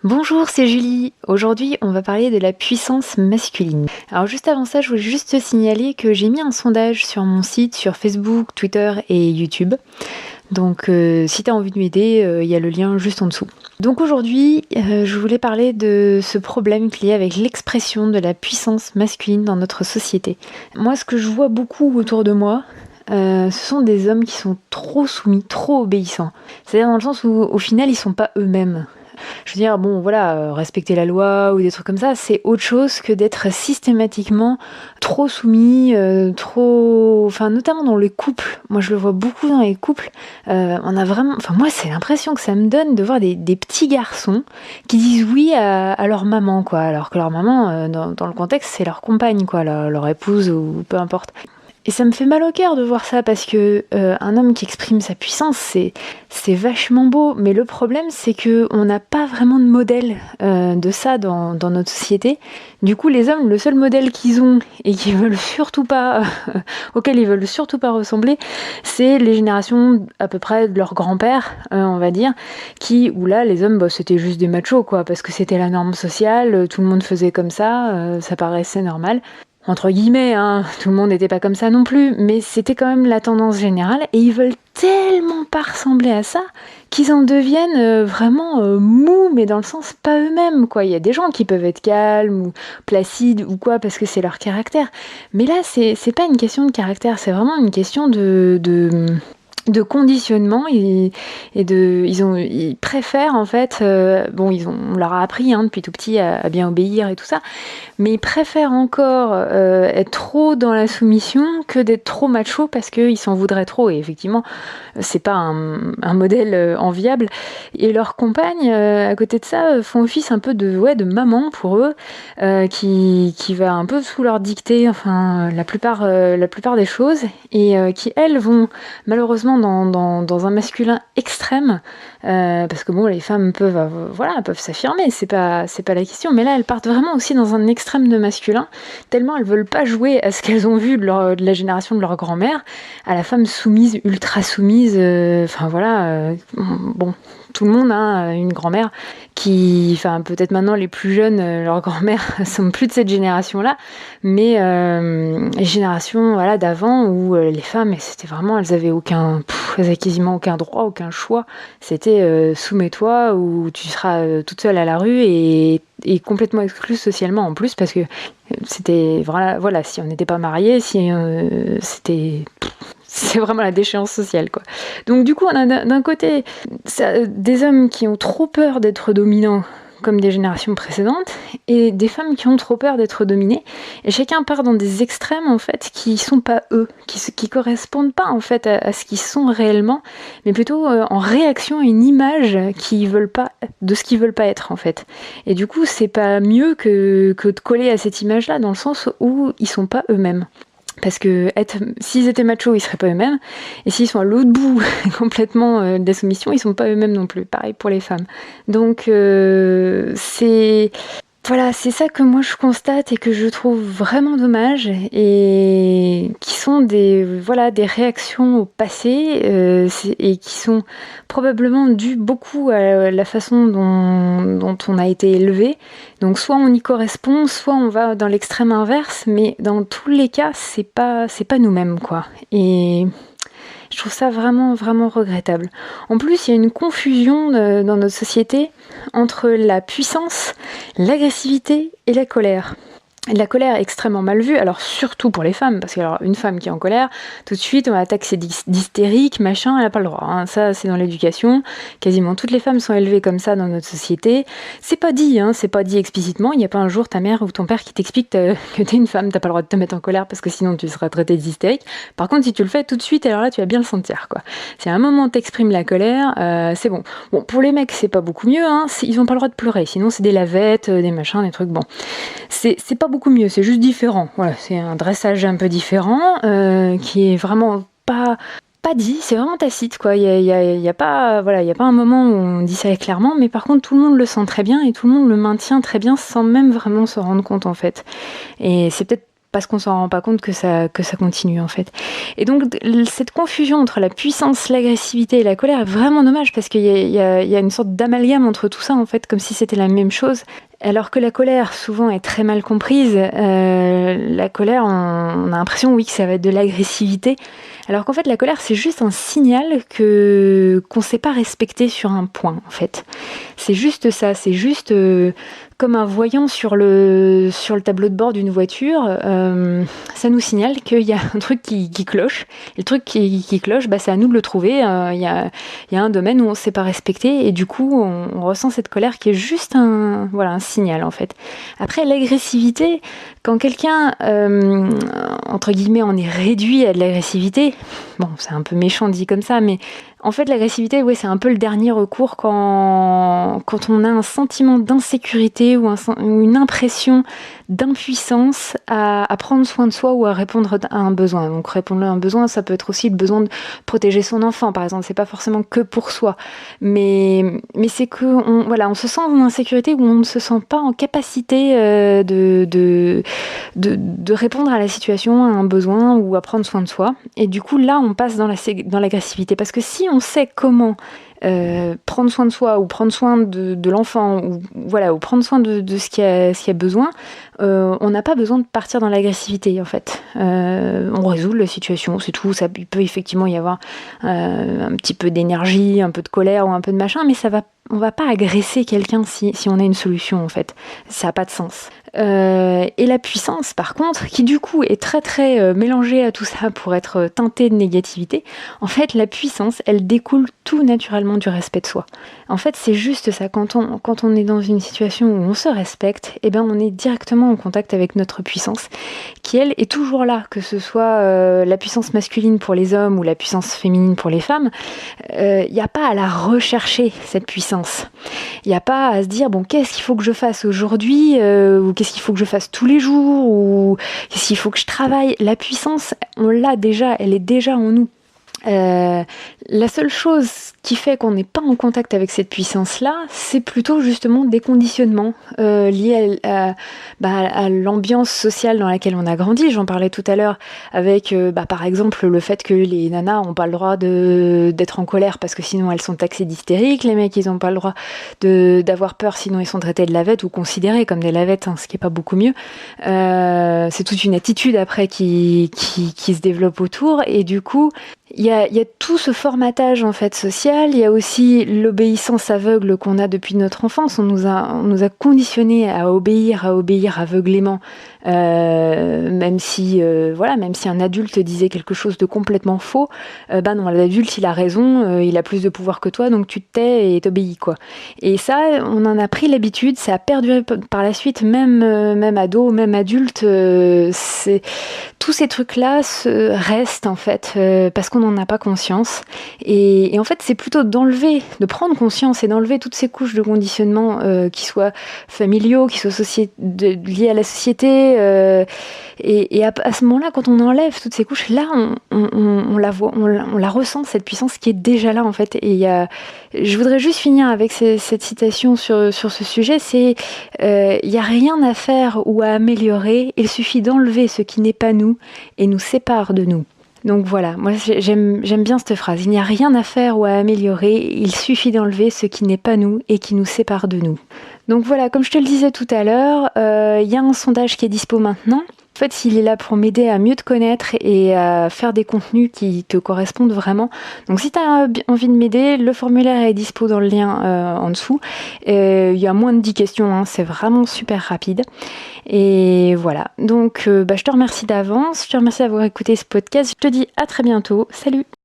Bonjour, c'est Julie. Aujourd'hui, on va parler de la puissance masculine. Alors juste avant ça, je voulais juste te signaler que j'ai mis un sondage sur mon site, sur Facebook, Twitter et YouTube. Donc si tu as envie de m'aider, il y a le lien juste en dessous. Donc aujourd'hui, je voulais parler de ce problème qu'il y a avec l'expression de la puissance masculine dans notre société. Moi, ce que je vois beaucoup autour de moi, ce sont des hommes qui sont trop soumis, trop obéissants. C'est-à-dire dans le sens où au final, ils sont pas eux-mêmes. Je veux dire, bon voilà, respecter la loi ou des trucs comme ça, c'est autre chose que d'être systématiquement trop soumis, enfin notamment dans les couples. Moi je le vois beaucoup dans les couples. On a vraiment, enfin moi c'est l'impression que ça me donne de voir des petits garçons qui disent oui à leur maman quoi, alors que leur maman dans le contexte c'est leur compagne quoi, leur épouse ou peu importe. Et ça me fait mal au cœur de voir ça parce que un homme qui exprime sa puissance, c'est vachement beau. Mais le problème, c'est que on n'a pas vraiment de modèle de ça dans notre société. Du coup, les hommes, le seul modèle qu'ils ont et qu'ils veulent surtout pas, auquel ils veulent surtout pas ressembler, c'est les générations à peu près de leurs grands-pères, on va dire, où là, les hommes, c'était juste des machos, quoi, parce que c'était la norme sociale, tout le monde faisait comme ça paraissait normal. Entre guillemets, hein, tout le monde n'était pas comme ça non plus, mais c'était quand même la tendance générale, et ils veulent tellement pas ressembler à ça, qu'ils en deviennent vraiment mous, mais dans le sens pas eux-mêmes, quoi. Il y a des gens qui peuvent être calmes, ou placides, ou quoi, parce que c'est leur caractère. Mais là, c'est pas une question de caractère, c'est vraiment une question de conditionnement ils préfèrent en fait on leur a appris depuis tout petit à bien obéir et tout ça, mais ils préfèrent encore être trop dans la soumission que d'être trop macho parce qu'ils s'en voudraient trop, et effectivement c'est pas un modèle enviable, et leurs compagnes à côté de ça font office un peu de maman pour eux, qui va un peu sous leur dictée, enfin la plupart des choses, et qui elles vont malheureusement dans un masculin extrême, parce que bon, les femmes peuvent s'affirmer, c'est pas la question, mais là elles partent vraiment aussi dans un extrême de masculin, tellement elles veulent pas jouer à ce qu'elles ont vu de la génération de leur grand-mère, à la femme soumise, ultra soumise, bon, tout le monde a une grand-mère peut-être maintenant les plus jeunes, leurs grand-mères sont plus de cette génération-là, mais les générations d'avant où les femmes, c'était vraiment, elles avaient quasiment aucun droit, aucun choix. C'était soumets-toi ou tu seras toute seule à la rue et complètement exclue socialement en plus, parce que c'était voilà, si on n'était pas mariés, c'est vraiment la déchéance sociale, quoi. Donc du coup, on a d'un côté des hommes qui ont trop peur d'être dominants, comme des générations précédentes, et des femmes qui ont trop peur d'être dominées. Et chacun part dans des extrêmes, en fait, qui sont pas eux, qui correspondent pas, en fait, à ce qu'ils sont réellement, mais plutôt en réaction à une image de ce qu'ils veulent pas être, en fait. Et du coup, c'est pas mieux que de coller à cette image-là, dans le sens où ils sont pas eux-mêmes. Parce que s'ils étaient machos, ils seraient pas eux-mêmes, et s'ils sont à l'autre bout complètement de la soumission, ils sont pas eux-mêmes non plus. Pareil pour les femmes. Donc c'est ça que moi je constate et que je trouve vraiment dommage, et qui sont des réactions au passé, et qui sont probablement dues beaucoup à la façon dont on a été élevé. Donc soit on y correspond, soit on va dans l'extrême inverse, mais dans tous les cas, c'est pas nous-mêmes, quoi. Et je trouve ça vraiment, vraiment regrettable. En plus, il y a une confusion dans notre société entre la puissance, l'agressivité et la colère. La colère est extrêmement mal vue, alors surtout pour les femmes, parce que alors, une femme qui est en colère, tout de suite on va taxer d'hystérique, machin, elle n'a pas le droit. Hein. Ça, c'est dans l'éducation. Quasiment toutes les femmes sont élevées comme ça dans notre société. C'est pas dit explicitement. Il n'y a pas un jour ta mère ou ton père qui t'explique que t'es une femme, t'as pas le droit de te mettre en colère parce que sinon tu seras traitée d'hystérique. Par contre, si tu le fais tout de suite, alors là tu vas bien le sentir, quoi. Si à un moment t'exprimes la colère, c'est bon. Bon, pour les mecs, c'est pas beaucoup mieux, hein. Ils ont pas le droit de pleurer. Sinon, c'est des lavettes, des machins, des trucs. Bon, c'est pas beaucoup mieux, c'est juste différent. Voilà, c'est un dressage un peu différent, qui est vraiment pas dit, c'est vraiment tacite, quoi. Il y a pas un moment où on dit ça clairement, mais par contre tout le monde le sent très bien et tout le monde le maintient très bien sans même vraiment se rendre compte, en fait. Et c'est peut-être parce qu'on s'en rend pas compte que ça continue en fait. Et donc cette confusion entre la puissance, l'agressivité et la colère est vraiment dommage parce qu'il y a une sorte d'amalgame entre tout ça en fait, comme si c'était la même chose. Alors que la colère, souvent, est très mal comprise. La colère, on a l'impression, oui, que ça va être de l'agressivité. Alors qu'en fait, la colère, c'est juste un signal qu'on ne s'est pas respecté sur un point, en fait. C'est juste ça, c'est juste comme un voyant sur le tableau de bord d'une voiture. Ça nous signale qu'il y a un truc qui cloche. Et le truc qui cloche, c'est à nous de le trouver. Il y a un domaine où on ne s'est pas respecté et du coup, on ressent cette colère qui est juste un signal, en fait. Après, l'agressivité, quand quelqu'un, entre guillemets, on est réduit à de l'agressivité, bon, c'est un peu méchant dit comme ça, mais en fait, l'agressivité, ouais, c'est un peu le dernier recours quand on a un sentiment d'insécurité ou une impression d'impuissance à prendre soin de soi ou à répondre à un besoin. Donc répondre à un besoin, ça peut être aussi le besoin de protéger son enfant, par exemple. C'est pas forcément que pour soi, mais c'est que on se sent en insécurité ou on ne se sent pas en capacité de répondre à la situation, à un besoin ou à prendre soin de soi. Et du coup, là, on passe dans l'agressivité, parce que si on sait comment prendre soin de soi ou prendre soin de l'enfant ou prendre soin de ce qui a besoin, on n'a pas besoin de partir dans l'agressivité en fait. On résout la situation, c'est tout. Il peut effectivement y avoir un petit peu d'énergie, un peu de colère ou un peu de machin, mais on va pas agresser quelqu'un si on a une solution en fait. Ça n'a pas de sens. Et la puissance, par contre, qui du coup est très très mélangée à tout ça pour être teintée de négativité, en fait la puissance, elle découle tout naturellement du respect de soi. En fait, c'est juste ça. Quand on est dans une situation où on se respecte, on est directement en contact avec notre puissance, qui elle est toujours là, que ce soit la puissance masculine pour les hommes ou la puissance féminine pour les femmes. Il n'y a pas à la rechercher, cette puissance. Il n'y a pas à se dire, bon, qu'est-ce qu'il faut que je fasse aujourd'hui, ou qu'est-ce qu'il faut que je fasse tous les jours, ou qu'est-ce qu'il faut que je travaille. La puissance, on l'a déjà, elle est déjà en nous. La seule chose qui fait qu'on n'est pas en contact avec cette puissance-là, c'est plutôt justement des conditionnements liés à l'ambiance sociale dans laquelle on a grandi. J'en parlais tout à l'heure avec, par exemple, le fait que les nanas n'ont pas le droit d'être en colère parce que sinon elles sont taxées d'hystériques. Les mecs, ils n'ont pas le droit d'avoir peur, sinon ils sont traités de lavettes ou considérés comme des lavettes, ce qui n'est pas beaucoup mieux. C'est toute une attitude après qui se développe autour, et du coup, il y a tout ce formatage en fait social. Il y a aussi l'obéissance aveugle qu'on a depuis notre enfance. On nous a conditionnés à obéir aveuglément, même si un adulte disait quelque chose de complètement faux. Non, l'adulte il a raison, il a plus de pouvoir que toi, donc tu te tais et t'obéis quoi. Et ça, on en a pris l'habitude, ça a perduré par la suite, même ado, même adulte. Tous ces trucs-là restent en fait parce qu'on n'en a pas conscience. Et en fait, c'est plutôt de prendre conscience et d'enlever toutes ces couches de conditionnement qui soient familiaux, qui soient liés à la société. Et à ce moment-là, quand on enlève toutes ces couches, là, on la voit, on la ressent, cette puissance qui est déjà là en fait. Et je voudrais juste finir avec cette citation sur ce sujet, c'est il n'y a rien à faire ou à améliorer, il suffit d'enlever ce qui n'est pas nous et nous sépare de nous. Donc voilà, moi j'aime bien cette phrase. Il n'y a rien à faire ou à améliorer, il suffit d'enlever ce qui n'est pas nous et qui nous sépare de nous. Donc voilà, comme je te le disais tout à l'heure, il y a un sondage qui est dispo maintenant. En fait, il est là pour m'aider à mieux te connaître et à faire des contenus qui te correspondent vraiment. Donc si tu as envie de m'aider, le formulaire est dispo dans le lien en dessous. Il y a moins de 10 questions, c'est vraiment super rapide. Et voilà, donc je te remercie d'avance, je te remercie d'avoir écouté ce podcast. Je te dis à très bientôt, salut!